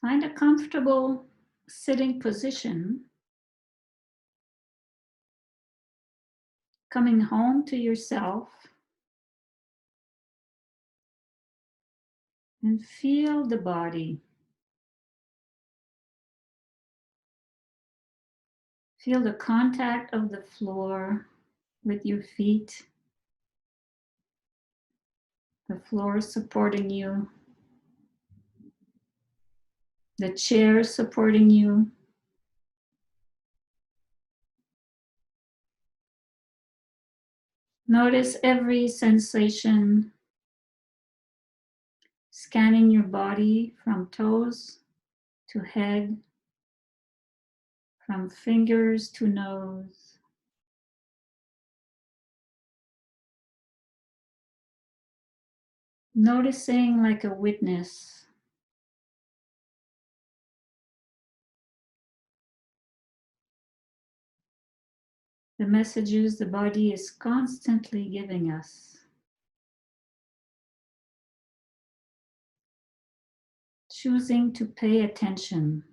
Find a comfortable sitting position, coming home to yourself, and feel the body. Feel the contact of the floor with your feet, the floor supporting you, the chair supporting you. Notice every sensation, scanning your body from toes to head, from fingers to nose. Noticing like a witness. The messages the body is constantly giving us. Choosing to pay attention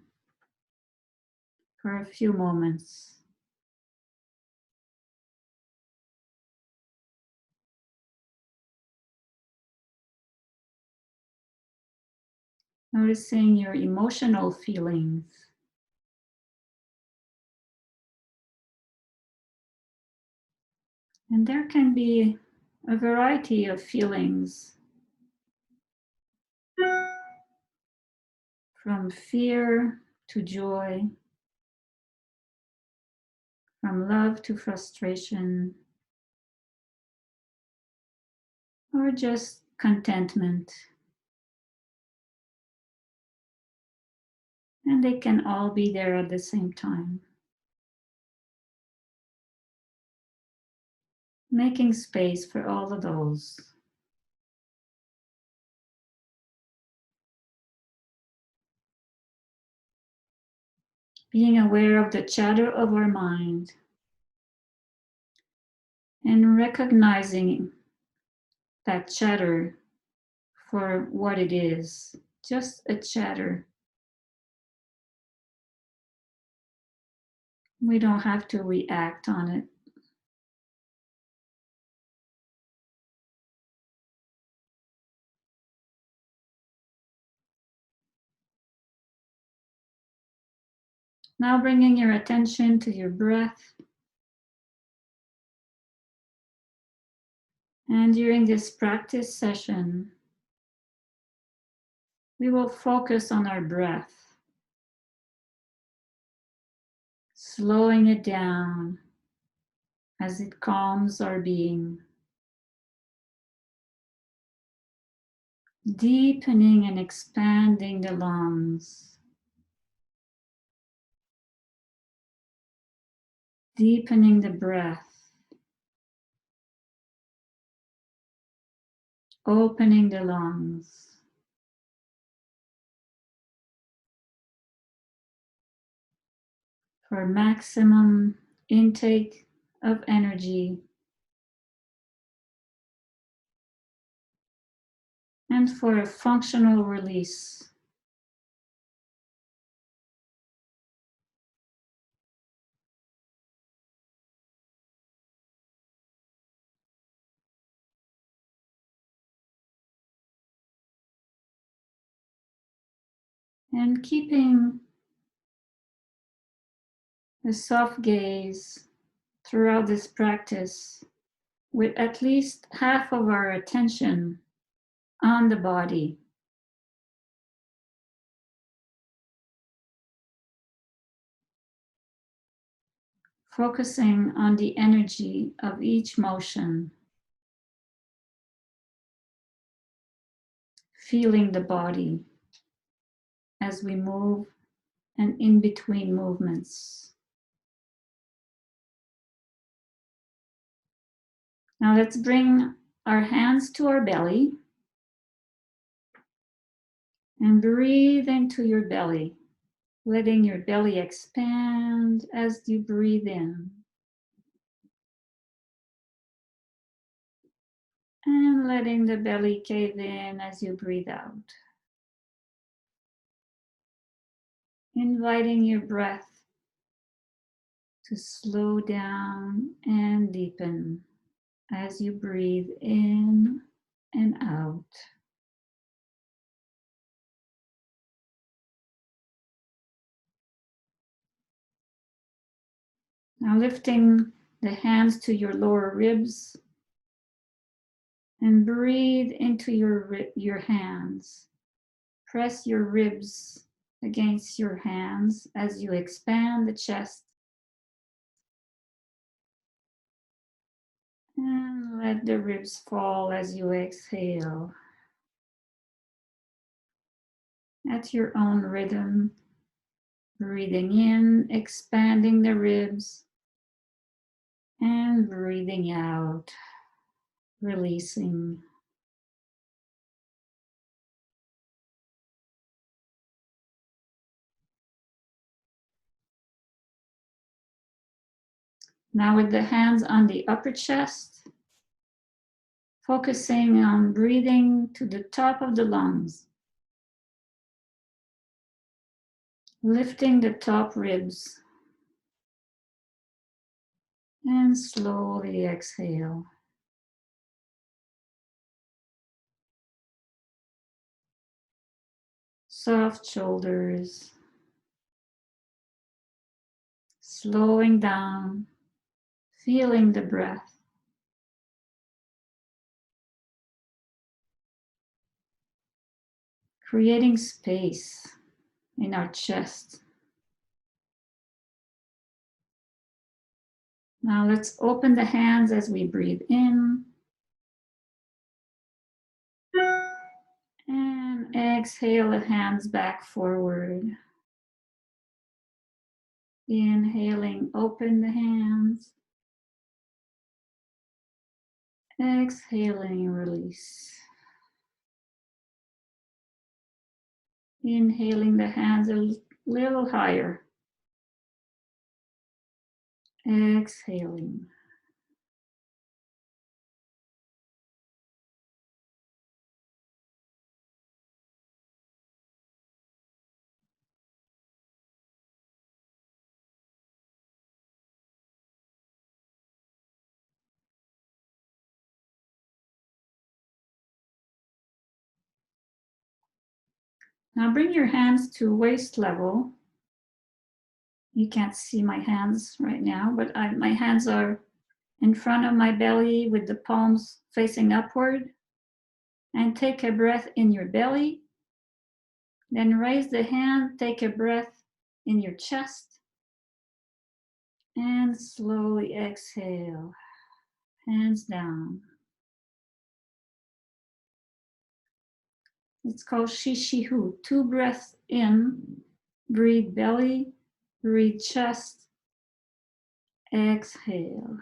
for a few moments. Noticing your emotional feelings. And there can be a variety of feelings, from fear to joy, from love to frustration, or just contentment. And they can all be there at the same time. Making space for all of those. Being aware of the chatter of our mind and recognizing that chatter for what it is, just a chatter. We don't have to react on it. Now bringing your attention to your breath. And during this practice session, we will focus on our breath, slowing it down as it calms our being, deepening and expanding the lungs, deepening the breath, opening the lungs. For maximum intake of energy and for a functional release. And keeping a soft gaze throughout this practice with at least half of our attention on the body. Focusing on the energy of each motion. Feeling the body as we move and in between movements. Now let's bring our hands to our belly and breathe into your belly, letting your belly expand as you breathe in. And letting the belly cave in as you breathe out. inviting your breath to slow down and deepen as you breathe in and out. Now lifting the hands to your lower ribs and breathe into your hands. Press your ribs against your hands as you expand the chest. And let the ribs fall as you exhale. At your own rhythm, breathing in, expanding the ribs, and breathing out, releasing. Now with the hands on the upper chest, focusing on breathing to the top of the lungs, lifting the top ribs, and slowly exhale. Soft shoulders, slowing down, feeling the breath. Creating space in our chest. Now let's open the hands as we breathe in. And exhale the hands back forward. Inhaling, open the hands. Exhaling, release. Inhaling the hands a little higher. Exhaling. Now bring your hands to waist level. You can't see my hands right now, but my hands are in front of my belly with the palms facing upward. And take a breath in your belly. Then raise the hand, take a breath in your chest. And slowly exhale, hands down. It's called Shishihu. 2 breaths in, breathe belly, breathe chest, exhale.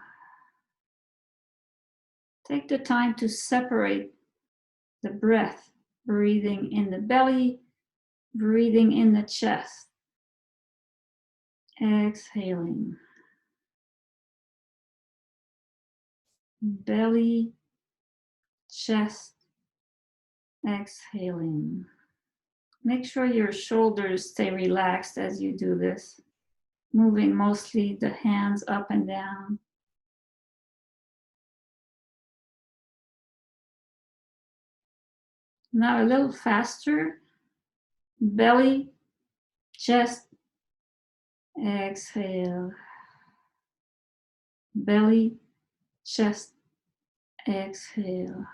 Take the time to separate the breath, breathing in the belly, breathing in the chest, exhaling. Belly, chest, exhaling. Make sure your shoulders stay relaxed as you do this, moving mostly the hands up and down. Now a little faster. Belly, chest, exhale. Belly, chest, exhale.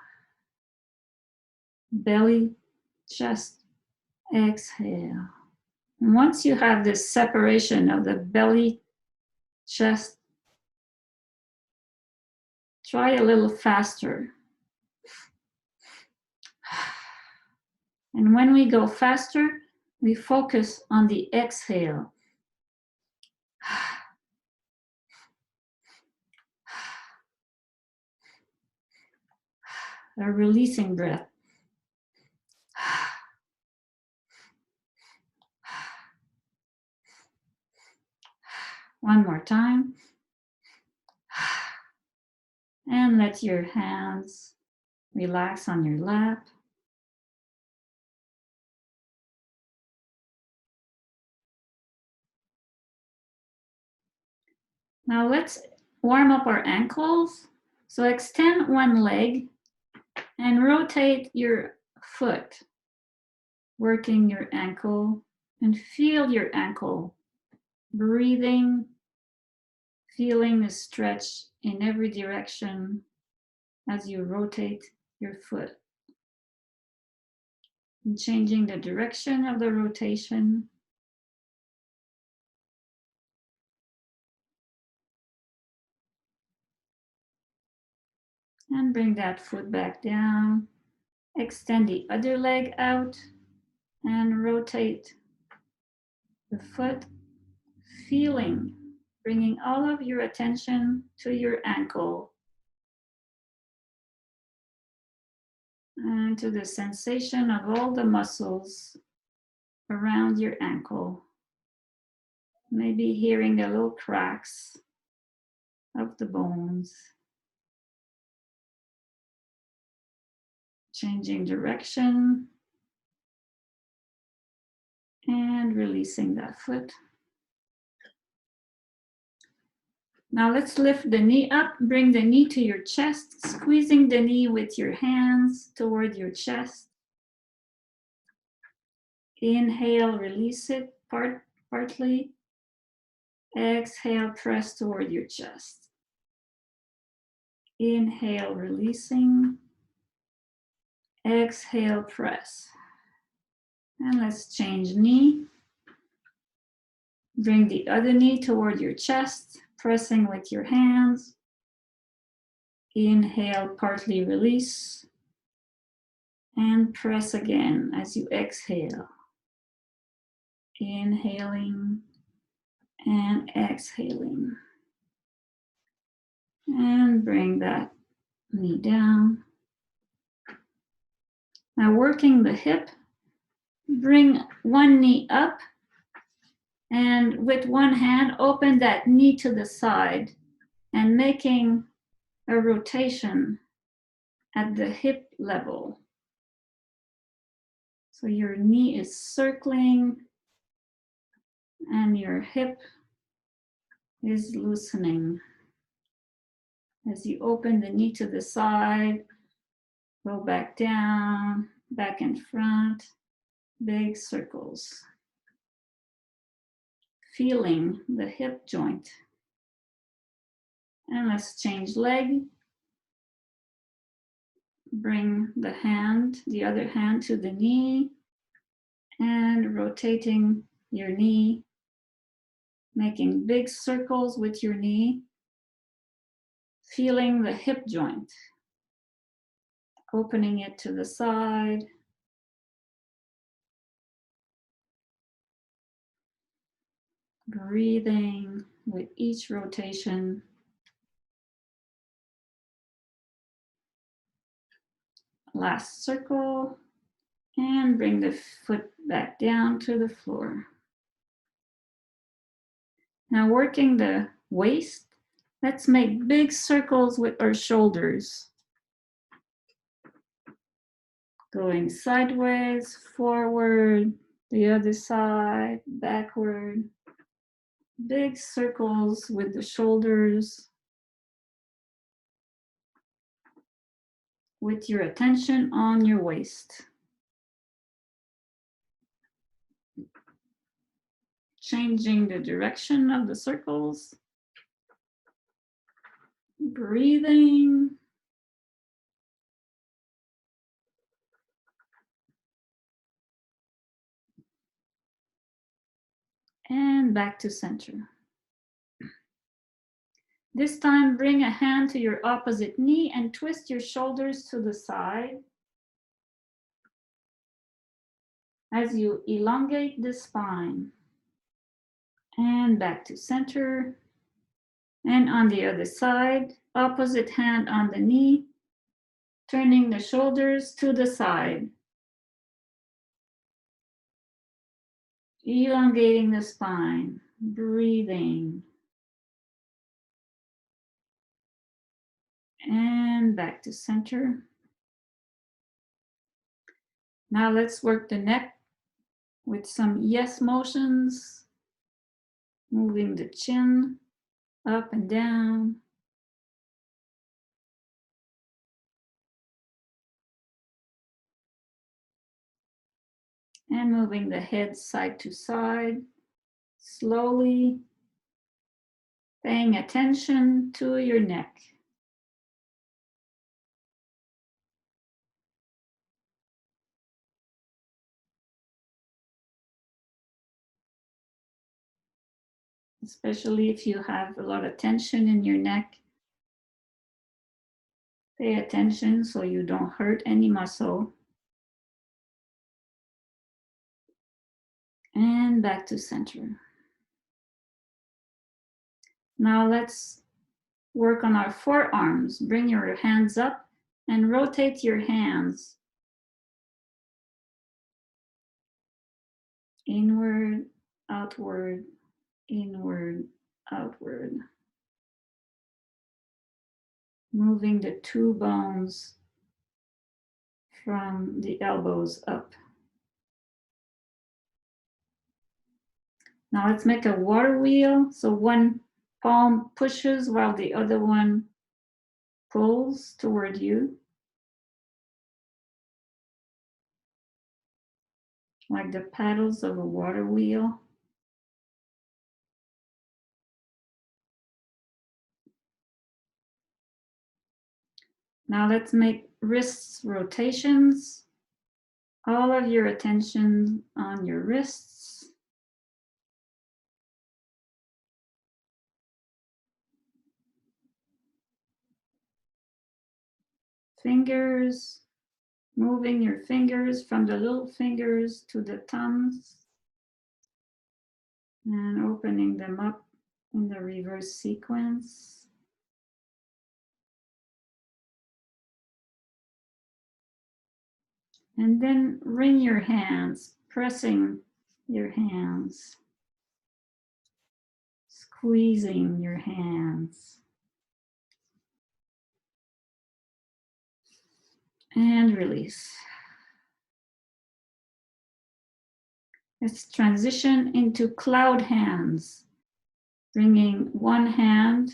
Belly, chest, exhale. And once you have this separation of the belly, chest, try a little faster. And when we go faster, we focus on the exhale. A releasing breath. One more time. And let your hands relax on your lap. Now let's warm up our ankles. So extend one leg and rotate your foot, working your ankle, and feel your ankle, breathing, feeling the stretch in every direction as you rotate your foot. And changing the direction of the rotation. And bring that foot back down. Extend the other leg out and rotate the foot, feeling, bringing all of your attention to your ankle and to the sensation of all the muscles around your ankle. Maybe hearing the little cracks of the bones. Changing direction and releasing that foot. Now let's lift the knee up, bring the knee to your chest, squeezing the knee with your hands toward your chest. Inhale, release it partly. Exhale, press toward your chest. Inhale, releasing. Exhale, press. And let's change knee. Bring the other knee toward your chest, pressing with your hands. Inhale, partly release. And press again as you exhale. Inhaling and exhaling. And bring that knee down. Now working the hip, bring one knee up and with one hand open that knee to the side and making a rotation at the hip level. So your knee is circling and your hip is loosening. As you open the knee to the side, go back down, back and front, big circles. Feeling the hip joint. And let's change leg. Bring the other hand to the knee and rotating your knee, making big circles with your knee, feeling the hip joint, opening it to the side, breathing with each rotation. Last circle, and bring the foot back down to the floor. Now working the waist, let's make big circles with our shoulders. Going sideways, forward, the other side, backward. Big circles with the shoulders. With your attention on your waist. Changing the direction of the circles. Breathing. And back to center. This time, bring a hand to your opposite knee and twist your shoulders to the side as you elongate the spine. And back to center. And on the other side, opposite hand on the knee, turning the shoulders to the side. Elongating the spine, breathing. And back to center. Now let's work the neck with some yes motions, moving the chin, up and down. And moving the head side to side, slowly paying attention to your neck. Especially if you have a lot of tension in your neck. Pay attention so you don't hurt any muscle. And back to center. Now let's work on our forearms. Bring your hands up and rotate your hands inward, outward, inward, outward. Moving the two bones from the elbows up. Now let's make a water wheel. So one palm pushes while the other one pulls toward you. Like the paddles of a water wheel. Now let's make wrists rotations. All of your attention on your wrists. Fingers, moving your fingers from the little fingers to the thumbs and opening them up in the reverse sequence. And then wring your hands, pressing your hands, squeezing your hands. And release. Let's transition into cloud hands, bringing one hand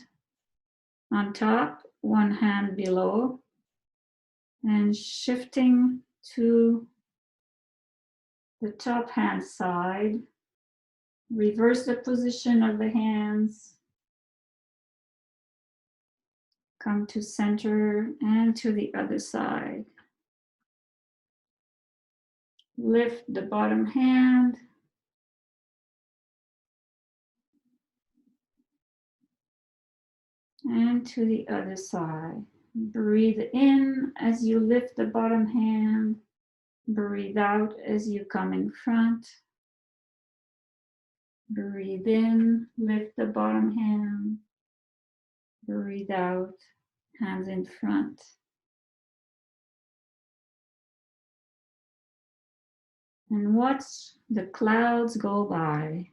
on top, one hand below, and shifting to the top hand side. Reverse the position of the hands. Come to center and to the other side. Lift the bottom hand. And to the other side. Breathe in as you lift the bottom hand. Breathe out as you come in front. Breathe in, lift the bottom hand. Breathe out, hands in front. And watch the clouds go by.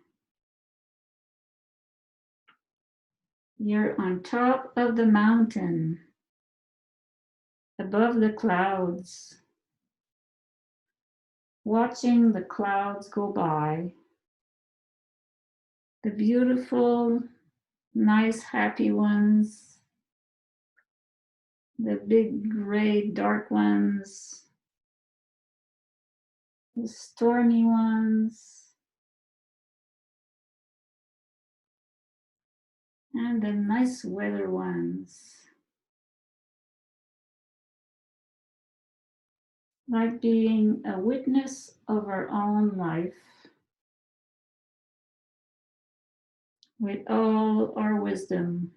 You're on top of the mountain, above the clouds, watching the clouds go by. The beautiful, nice, happy ones, the big, gray, dark ones, the stormy ones, and the nice weather ones. Like being a witness of our own life with all our wisdom.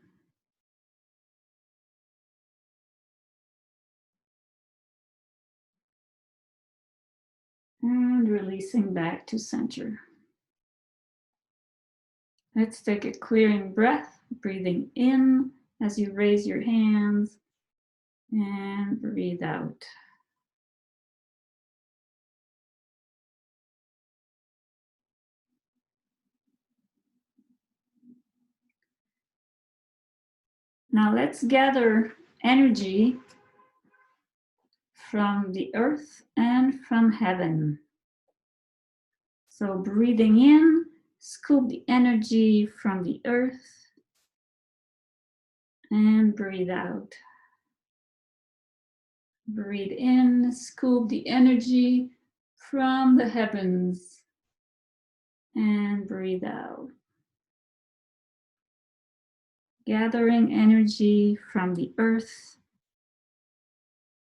And releasing back to center. Let's take a clearing breath, breathing in as you raise your hands and breathe out. Now let's gather energy from the earth and from heaven. So breathing in, scoop the energy from the earth. And breathe out. Breathe in, scoop the energy from the heavens. And breathe out. Gathering energy from the earth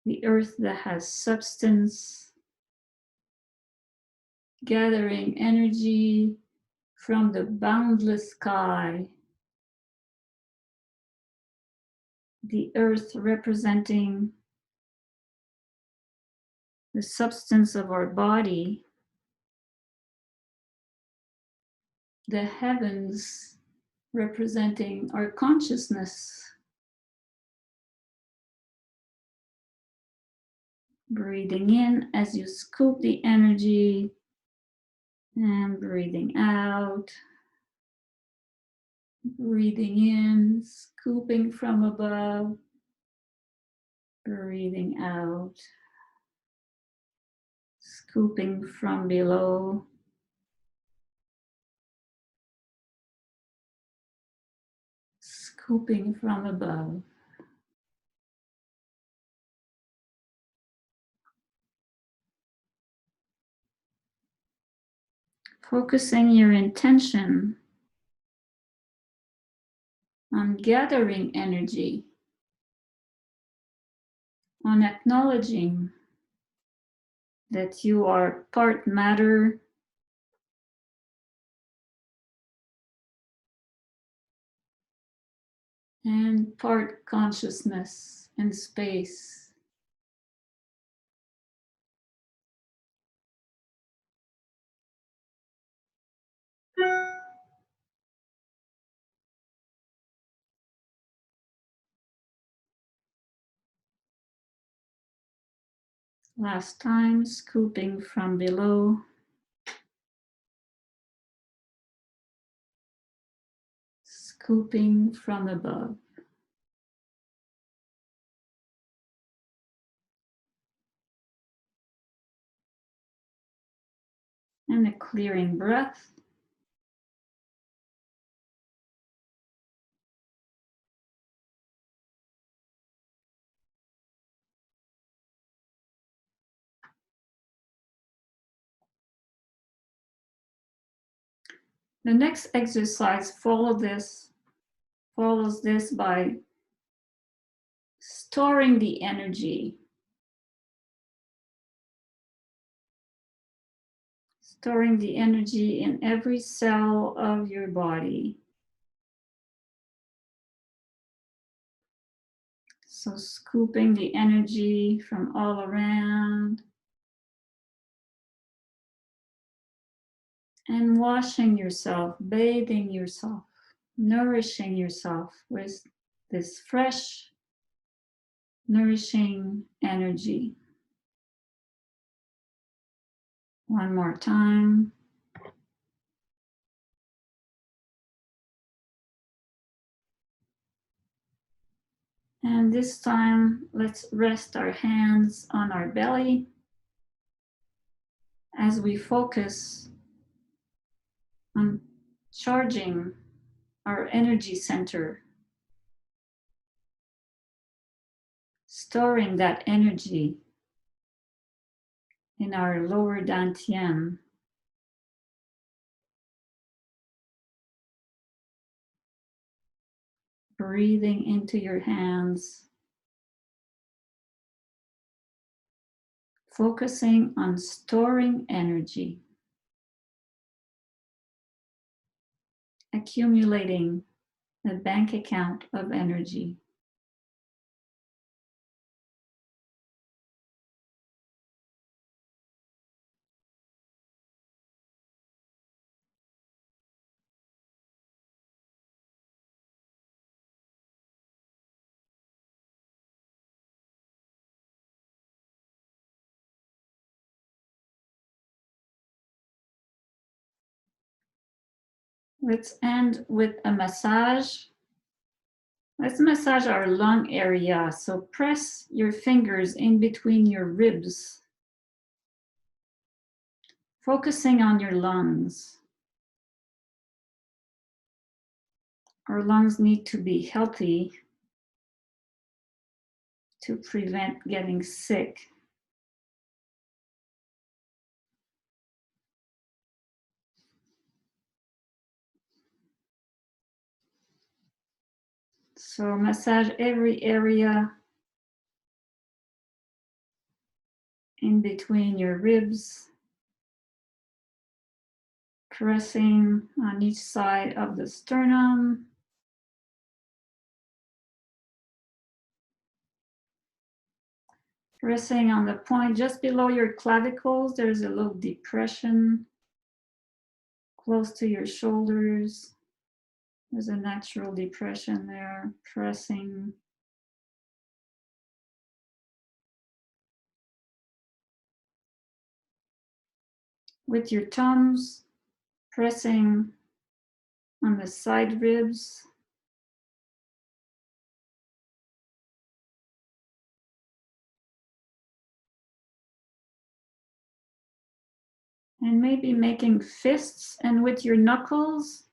that has substance. Gathering energy from the boundless sky. The earth representing the substance of our body. The heavens representing our consciousness. Breathing in as you scoop the energy and breathing out. Breathing in, scooping from above. Breathing out, scooping from below. Scooping from above. Focusing your intention on gathering energy, on acknowledging that you are part matter and part consciousness and space. Last time, scooping from below. Scooping from above. And a clearing breath. The next exercise follows this by storing the energy. Storing the energy in every cell of your body. So scooping the energy from all around and washing yourself, bathing yourself, nourishing yourself with this fresh, nourishing energy. One more time. And this time, let's rest our hands on our belly as we focus on charging our energy center, storing that energy in our lower dantian. Breathing into your hands, focusing on storing energy, accumulating a bank account of energy. Let's end with a massage. Let's massage our lung area. So press your fingers in between your ribs, focusing on your lungs. Our lungs need to be healthy to prevent getting sick. So massage every area in between your ribs, pressing on each side of the sternum. Pressing on the point just below your clavicles, there's a little depression close to your shoulders. There's a natural depression there, pressing. With your thumbs, pressing on the side ribs. And maybe making fists, and with your knuckles,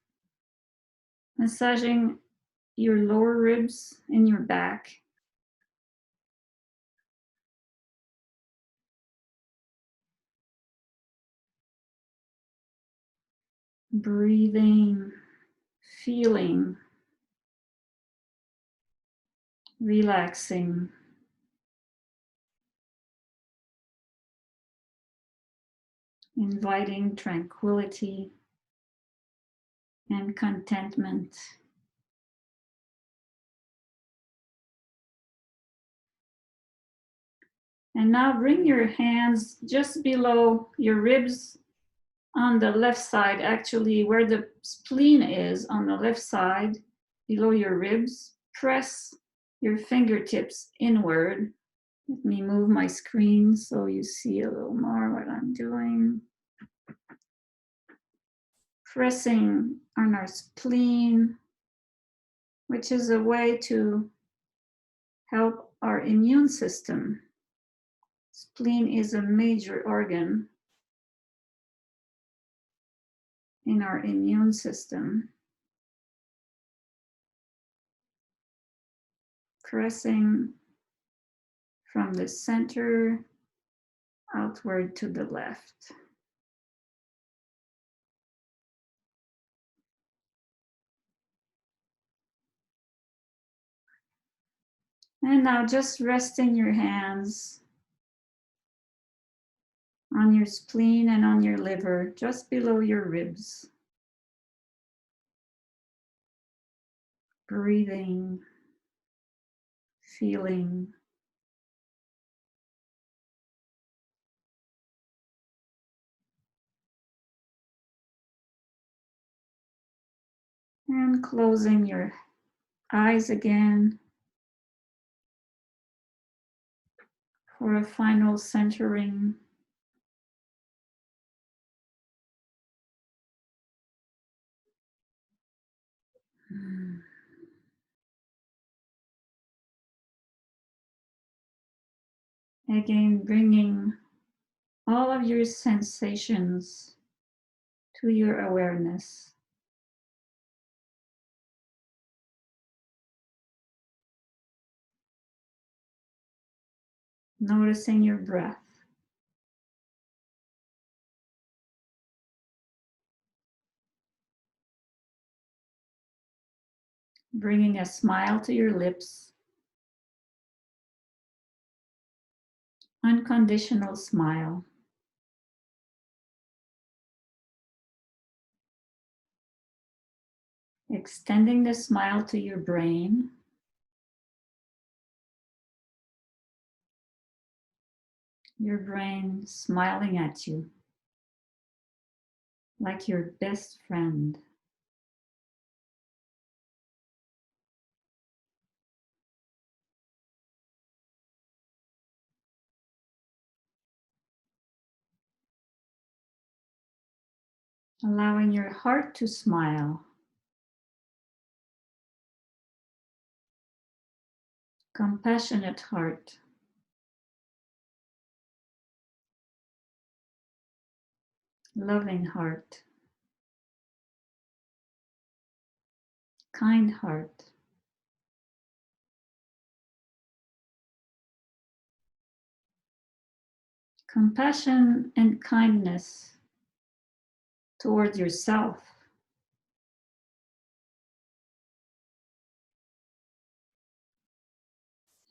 massaging your lower ribs in your back. Breathing, feeling, relaxing. Inviting tranquility and contentment. And now bring your hands just below your ribs on the left side, actually where the spleen is on the left side, below your ribs. Press your fingertips inward. Let me move my screen so you see a little more what I'm doing. Pressing on our spleen, which is a way to help our immune system. Spleen is a major organ in our immune system. Pressing from the center outward to the left. And now just resting your hands on your spleen and on your liver, just below your ribs. Breathing, feeling. And closing your eyes again for a final centering. Again, bringing all of your sensations to your awareness. Noticing your breath. Bringing a smile to your lips. Unconditional smile. Extending the smile to your brain. Your brain smiling at you like your best friend. Allowing your heart to smile. Compassionate heart. Loving heart. Kind heart. Compassion and kindness towards yourself.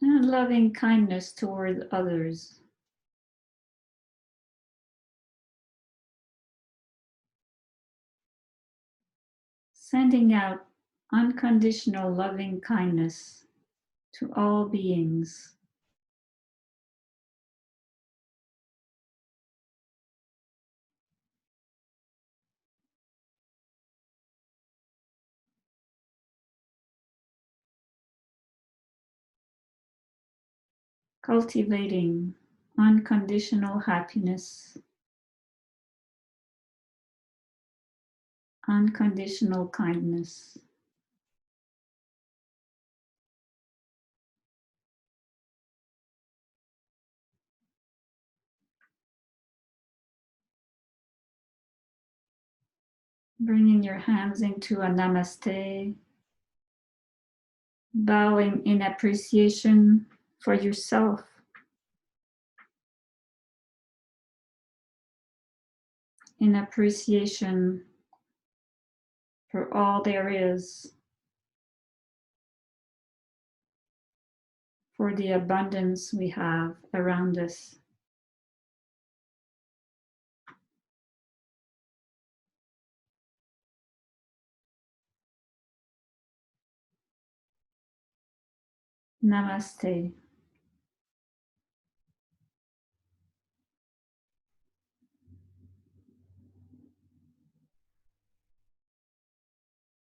And loving kindness toward others. Sending out unconditional loving kindness to all beings. Cultivating unconditional happiness, unconditional kindness. Bringing your hands into a namaste, bowing in appreciation for yourself, in appreciation for all there is, for the abundance we have around us. Namaste.